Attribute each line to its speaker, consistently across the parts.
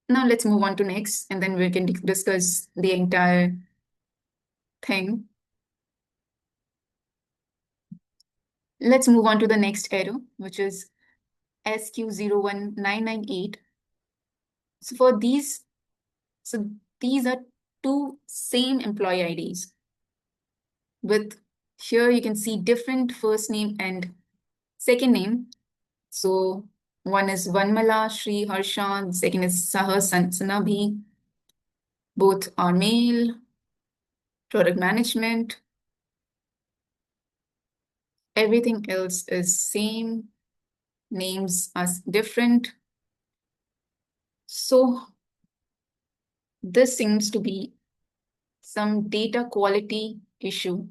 Speaker 1: Now let's move on to next, and then we can discuss the entire thing. Let's move on to the next error, which is SQ01998. So for these, so these are two same employee IDs with, here you can see different first name and second name. So one is Vanmala Shri Harsha, second is Sahar Sanabhi. Both are male, product management. Everything else is same. Names are different. So this seems to be some data quality issue.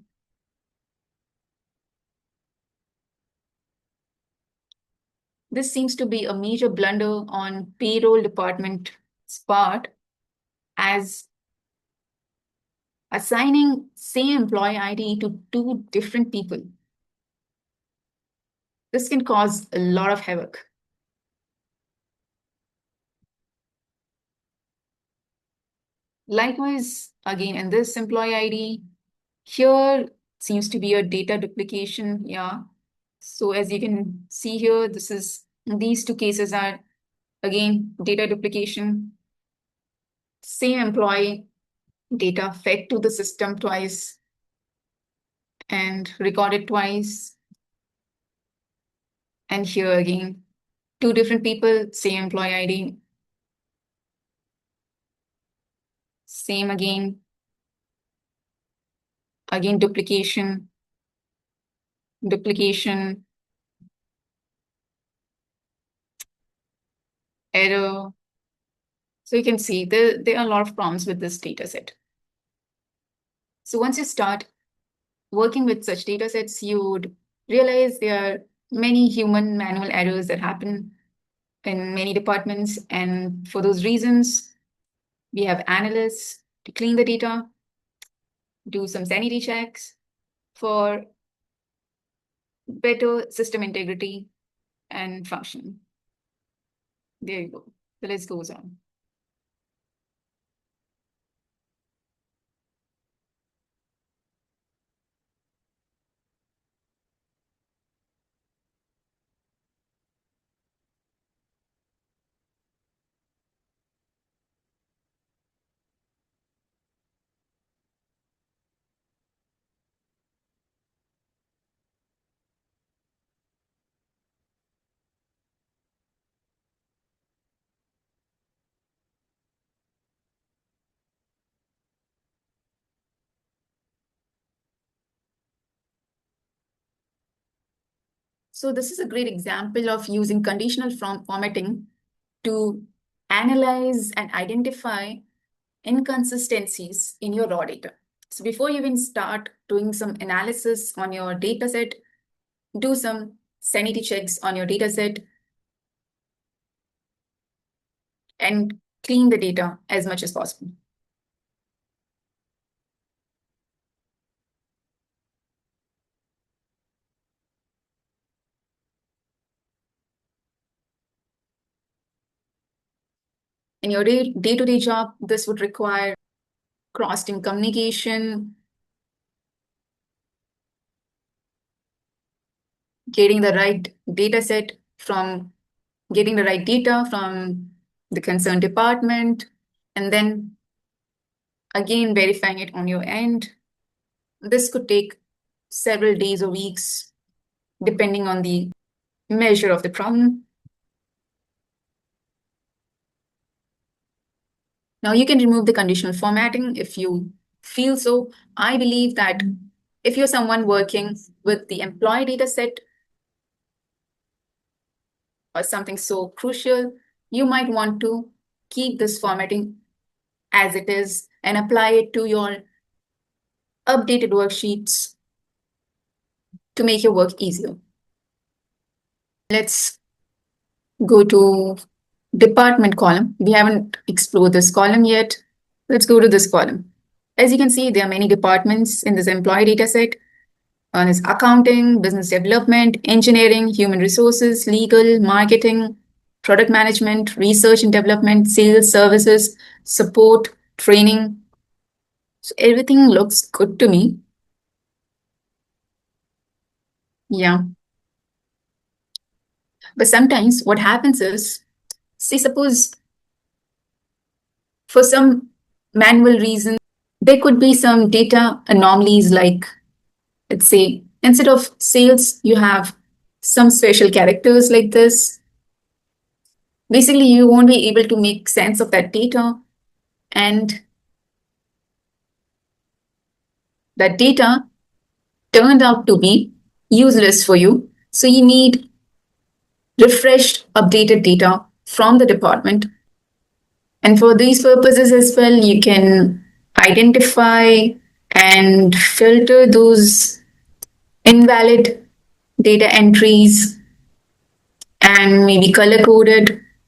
Speaker 1: This seems to be a major blunder on payroll department's part, as assigning same employee ID to two different people. This can cause a lot of havoc. Likewise, again, in this employee ID, here seems to be a data duplication. Yeah. So as you can see here, these two cases are again data duplication. Same employee data fed to the system twice and recorded twice. And here again, two different people, same employee ID. Same again duplication, error. So you can see there are a lot of problems with this data set. So once you start working with such data sets, you would realize there are many human manual errors that happen in many departments. And for those reasons, we have analysts to clean the data, do some sanity checks for better system integrity and function. There you go. The list goes on. So this is a great example of using conditional formatting to analyze and identify inconsistencies in your raw data. So before you even start doing some analysis on your data set, do some sanity checks on your data set and clean the data as much as possible. In your day-to-day job, this would require cross-team communication, getting the right data set from getting the right data from the concerned department, and then again verifying it on your end. This could take several days or weeks, depending on the measure of the problem. Now you can remove the conditional formatting if you feel so. I believe that if you're someone working with the employee data set or something so crucial, you might want to keep this formatting as it is and apply it to your updated worksheets to make your work easier. Let's go to department column. We haven't explored this column yet. Let's go to this column. As you can see, there are many departments in this employee data set. One is accounting, business development, engineering, human resources, legal, marketing. product management, research and development, sales, services, support, training. So everything looks good to me. Yeah. But sometimes what happens is, say, suppose for some manual reason, there could be some data anomalies, like, let's say, instead of sales, you have some special characters like this. Basically, you won't be able to make sense of that data, and that data turned out to be useless for you. So you need refreshed, updated data from the department. And for these purposes as well, you can identify and filter those invalid data entries and maybe color code it